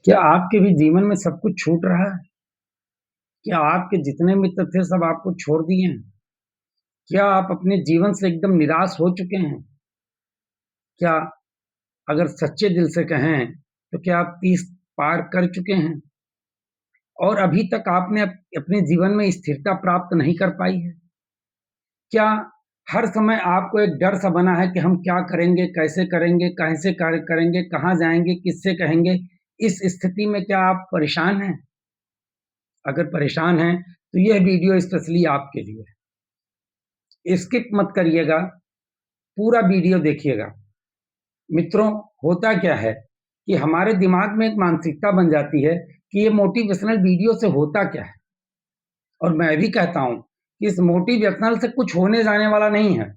क्या आपके भी जीवन में सब कुछ छूट रहा है? क्या आपके जितने मित्र थे सब आपको छोड़ दिए हैं? क्या आप अपने जीवन से एकदम निराश हो चुके हैं? क्या अगर सच्चे दिल से कहें तो क्या आप 30 पार कर चुके हैं? और अभी तक आपने अपने जीवन में स्थिरता प्राप्त नहीं कर पाई है? क्या हर समय आपको एक डर सा बना है कि हम क्या करेंगे, कैसे कार्य करेंगे, कहाँ जाएँगे, किससे कहेंगे? इस स्थिति में क्या आप परेशान हैं? अगर परेशान हैं तो यह वीडियो स्पेशली आपके लिए है। स्किप मत करिएगा, पूरा वीडियो देखिएगा। मित्रों, होता क्या है कि हमारे दिमाग में एक मानसिकता बन जाती है कि ये मोटिवेशनल वीडियो से होता क्या है? और मैं भी कहता हूँ कि इस मोटिवेशनल से कुछ होने जाने वाला नहीं है।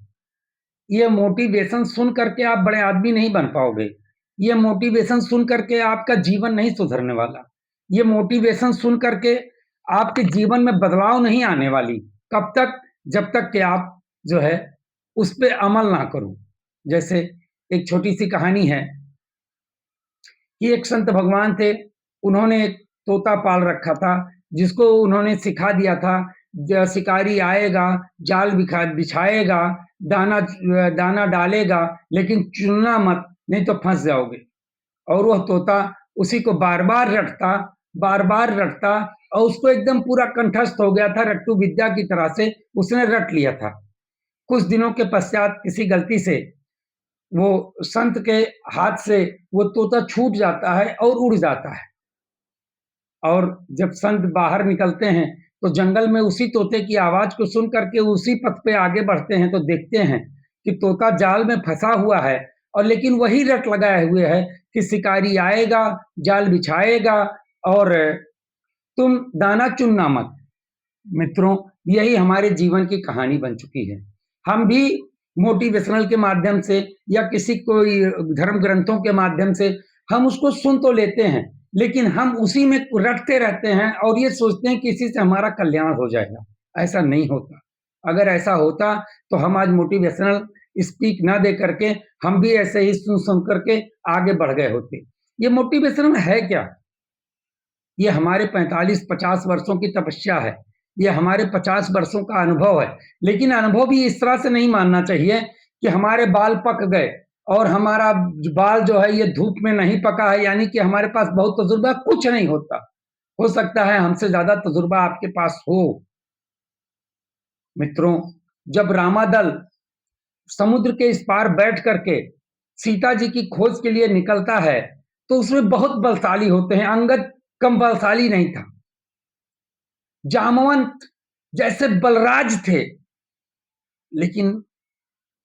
ये मोटिवेशन सुन करके आप बड़े आदमी नहीं बन पाओगे। ये मोटिवेशन सुन करके आपका जीवन नहीं सुधरने वाला। ये मोटिवेशन सुन करके आपके जीवन में बदलाव नहीं आने वाली। कब तक? जब तक कि आप जो है उस पे अमल ना करो। जैसे एक छोटी-सी कहानी है कि एक संत भगवान थे, उन्होंने एक तोता पाल रखा था, जिसको उन्होंने सिखा दिया था, शिकारी आएगा, जाल बिछाएगा, दाना डालेगा, लेकिन चुनना मत, नहीं तो फँस जाओगे। और वह तोता उसी को बार-बार रटता और उसको एकदम पूरा कंठस्थ हो गया था, रट्टू विद्या की तरह से उसने रट लिया था। कुछ दिनों के पश्चात किसी गलती से वो संत के हाथ से वो तोता छूट जाता है और उड़ जाता है। और जब संत बाहर निकलते हैं, तो जंगल में उसी तोते की आवाज़ को सुन कर के उसी पथ पे आगे बढ़ते हैं, तो देखते हैं कि तोता जाल में फँसा हुआ है और लेकिन वही रट लगाए हुए है कि शिकारी आएगा, जाल बिछाएगा और तुम दाना चुनना मत। मित्रों, यही हमारे जीवन की कहानी बन चुकी है। हम भी मोटिवेशनल के माध्यम से या किसी कोई धर्म ग्रंथों के माध्यम से हम उसको सुन तो लेते हैं, लेकिन हम उसी में रटते रहते हैं और ये सोचते हैं कि इसी से हमारा कल्याण हो जाएगा। ऐसा नहीं होता। अगर ऐसा होता तो हम आज मोटिवेशनल स्पीक ना दे करके हम भी ऐसे ही सुन-सुन करके आगे बढ़ गए होते। ये मोटिवेशन है क्या? ये हमारे 45-50 वर्षों की तपस्या है। ये हमारे 50 वर्षों का अनुभव है। लेकिन अनुभव भी इस तरह से नहीं मानना चाहिए कि हमारे बाल पक गए और हमारा बाल जो है ये धूप में नहीं पका है, यानी कि हमारे पास बहुत तजुर्बा, कुछ नहीं होता। हो सकता है हमसे ज़्यादा तजुर्बा आपके पास हो। मित्रों, जब रामादल समुद्र के इस पार बैठ करके सीता जी की खोज के लिए निकलता है, तो उसमें बहुत बलशाली होते हैं। अंगद कम बलशाली नहीं था। जामवंत जैसे बलराज थे, लेकिन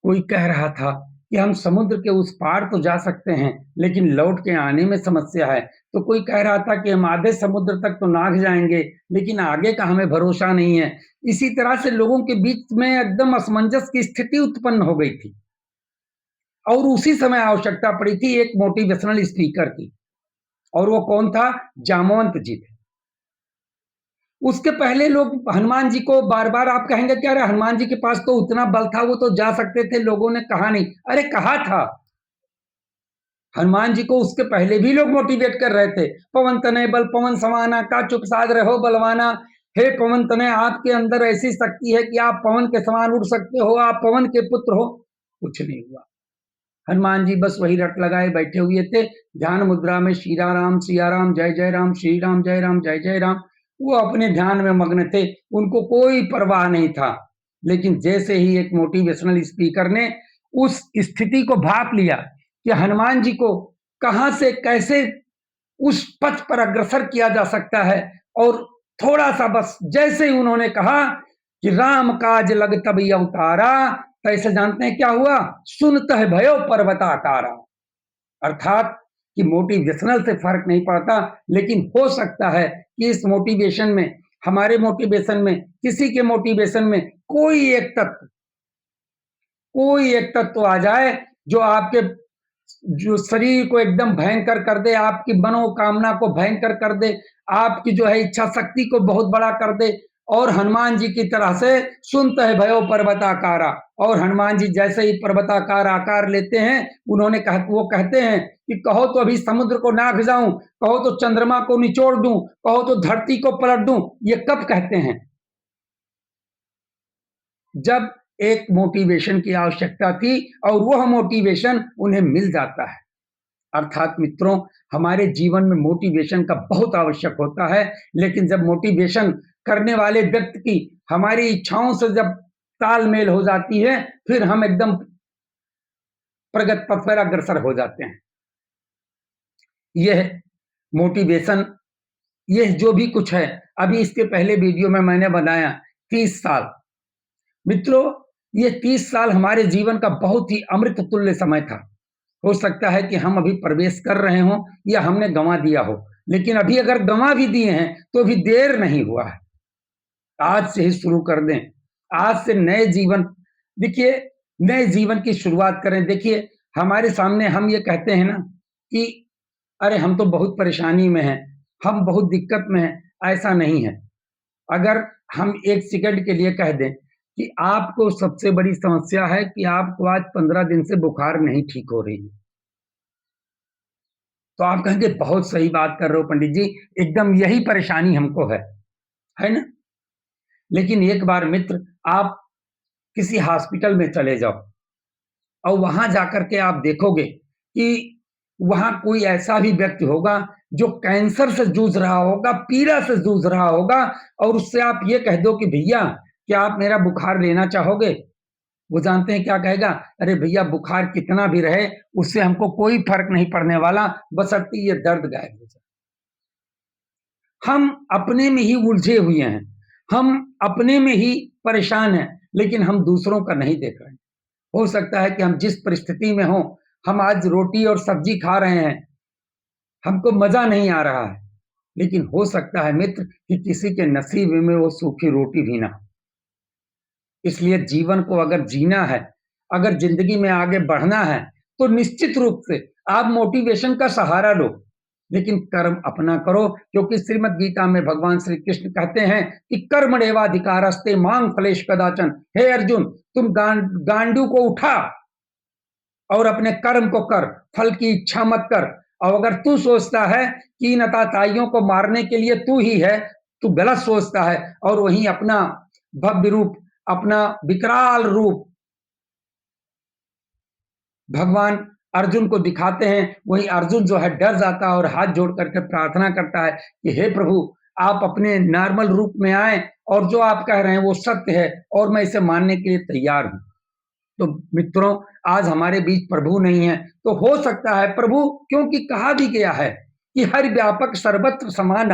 कोई कह रहा था कि हम समुद्र के उस पार तो जा सकते हैं, लेकिन लौट के आने में समस्या है। तो कोई कह रहा था कि हम आधे समुद्र तक तो नाग जाएँगे, लेकिन आगे का हमें भरोसा नहीं है। इसी तरह से लोगों के बीच में एकदम असमंजस की स्थिति उत्पन्न हो गई थी और उसी समय आवश्यकता पड़ी थी एक मोटिवेशनल स्पीकर की, और वो कौन था? जामवंत जी थे। उसके पहले लोग हनुमान जी को बार-बार, आप कहेंगे कि अरे हनुमान जी के पास तो उतना बल था, वो तो जा सकते थे, लोगों ने कहा नहीं। अरे कहा था। हनुमान जी को उसके पहले भी लोग मोटिवेट कर रहे थे। पवन तनय बल पवन समाना, काचुक साध रहो बलवाना। हे पवन तनय, आपके अंदर ऐसी शक्ति है कि आप पवन के समान उड़ सकते हो, आप पवन के पुत्र हो। कुछ नहीं हुआ। हनुमान जी बस वही रट लगाए बैठे हुए थे, ध्यान मुद्रा में सिया राम, जय जय राम, श्री राम, जय जय राम। वो अपने ध्यान में मग्न थे, उनको कोई परवाह नहीं था। लेकिन जैसे ही एक मोटिवेशनल स्पीकर ने उस स्थिति को भाप लिया कि हनुमान जी को कहाँ से कैसे उस पथ पर अग्रसर किया जा सकता है, और थोड़ा-सा बस जैसे ही उन्होंने कहा कि राम काज लग तब अवतारा, कैसे जानते हैं क्या हुआ? सुनतः भयो पर्वताकारा। अर्थात कि मोटिवेशनल से फ़र्क नहीं पड़ता, लेकिन हो सकता है कि इस मोटिवेशन में, हमारे मोटिवेशन में, किसी के मोटिवेशन में कोई एक तत्व आ जाए जो आपके जो शरीर को एकदम भयंकर कर दे, आपकी मनोकामना को भयंकर कर दे, आपकी जो है इच्छा शक्ति को बहुत बड़ा कर दे और हनुमान जी की तरह से सुनते हैं भयो पर्वताकारा, और हनुमान जी जैसे ही पर्वताकार आकार लेते हैं, वो कहते हैं कि कहो तो अभी समुद्र को नाक जाऊं, कहो तो चंद्रमा को निचोड़ दूं, कहो तो धरती को पलट दूं। ये कब कहते हैं? जब एक मोटिवेशन की आवश्यकता थी और वह मोटिवेशन उन्हें मिल जाता है। अर्थात मित्रों, हमारे जीवन में मोटिवेशन का बहुत आवश्यक होता है, लेकिन जब मोटिवेशन करने वाले व्यक्ति की हमारी इच्छाओं से जब तालमेल हो जाती है, फिर हम एकदम प्रगति पथ पर अग्रसर हो जाते हैं। यह मोटिवेशन, यह जो भी कुछ है, अभी इसके पहले वीडियो में मैंने बनाया 30 साल। मित्रों, ये 30 साल हमारे जीवन का बहुत ही अमृत तुल्य समय था। हो सकता है कि हम अभी प्रवेश कर रहे हों या हमने गंवा दिया हो, लेकिन अभी अगर गंवा भी दिए हैं तो अभी देर नहीं हुआ है। आज से ही शुरू कर दें। आज से नए जीवन, देखिए, नए जीवन की शुरुआत करें। देखिए, हमारे सामने हम ये कहते हैं ना कि अरे हम तो बहुत परेशानी में हैं, हम बहुत दिक्कत में हैं। ऐसा नहीं है। अगर हम 1 सेकंड के लिए कह दें कि आपको सबसे बड़ी समस्या है कि आपको आज 15 दिन से बुखार नहीं ठीक हो रही है, तो आप कहेंगे बहुत सही बात कर रहे हो पंडित जी, एकदम यही परेशानी हमको है ना? लेकिन एक बार मित्र, आप किसी हॉस्पिटल में चले जाओ और वहां जाकर के आप देखोगे कि वहां कोई ऐसा भी व्यक्ति होगा जो कैंसर से जूझ रहा होगा, पीड़ा से जूझ रहा होगा, और उससे आप ये कह दो कि भैया क्या आप मेरा बुखार लेना चाहोगे? वो जानते हैं क्या कहेगा? अरे भैया, बुखार कितना भी रहे उससे हमको कोई फर्क नहीं पड़ने वाला, बशर्ते ये दर्द गायब हो जाए। हम अपने में ही उलझे हुए हैं, हम अपने में ही परेशान हैं, लेकिन हम दूसरों का नहीं देख रहे हैं। हो सकता है कि हम जिस परिस्थिति में हों, हम आज रोटी और सब्जी खा रहे हैं, हमको मजा नहीं आ रहा है, लेकिन हो सकता है मित्र कि किसी के नसीब में वो सूखी रोटी भी ना हो। इसलिए जीवन को अगर जीना है, अगर जिंदगी में आगे बढ़ना है, तो निश्चित रूप से आप मोटिवेशन का सहारा लो, लेकिन कर्म अपना करो, क्योंकि श्रीमद् गीता में भगवान श्री कृष्ण कहते हैं कि कर्मण्येवाधिकारस्ते मा फलेषु कदाचन। हे अर्जुन, तुम गांडू को उठा और अपने कर्म को कर, फल की इच्छा मत कर। और अगर तू सोचता है कि इन अताताइयों को मारने के लिए तू ही है, तू गलत सोचता है। और वहीं अपना भव्य रूप, अपना विकराल रूप भगवान अर्जुन को दिखाते हैं, वही अर्जुन जो है डर जाता है और हाथ जोड़ करके प्रार्थना करता है कि हे प्रभु, आप अपने नॉर्मल रूप में आए और जो आप कह रहे हैं वो सत्य है और मैं इसे मानने के लिए तैयार हूं। तो मित्रों, आज हमारे बीच प्रभु नहीं है, तो हो सकता है प्रभु, क्योंकि कहा भी गया है कि हर व्यापक सर्वत्र समान,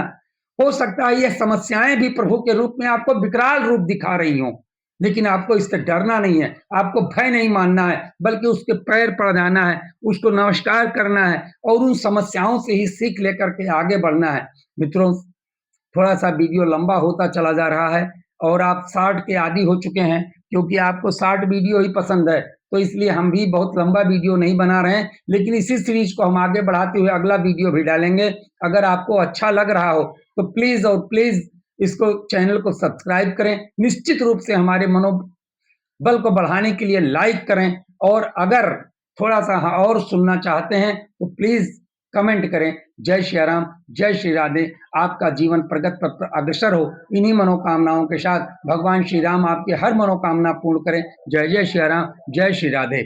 हो सकता है यह समस्याएं भी प्रभु के रूप में आपको विकराल रूप दिखा रही हों, लेकिन आपको इससे डरना नहीं है, आपको भय नहीं मानना है, बल्कि उसके पैर पड़ जाना है, उसको नमस्कार करना है और उन समस्याओं से ही सीख लेकर के आगे बढ़ना है। मित्रों, थोड़ा सा वीडियो लंबा होता चला जा रहा है और आप शॉर्ट के आदी हो चुके हैं, क्योंकि आपको शॉर्ट वीडियो ही पसंद है, तो इसलिए हम भी बहुत लंबा वीडियो नहीं बना रहे हैं, लेकिन इसी सीरीज को हम आगे बढ़ाते हुए अगला वीडियो भी डालेंगे। अगर आपको अच्छा लग रहा हो तो प्लीज और प्लीज इसको, चैनल को सब्सक्राइब करें। निश्चित रूप से हमारे मनोबल को बढ़ाने के लिए लाइक करें, और अगर थोड़ा सा और सुनना चाहते हैं तो प्लीज कमेंट करें। जय श्री राम, जय श्री राधे। आपका जीवन प्रगति पर अग्रसर हो, इन्हीं मनोकामनाओं के साथ भगवान श्री राम आपकी हर मनोकामना पूर्ण करें। जय जय श्री राम, जय श्री राधे।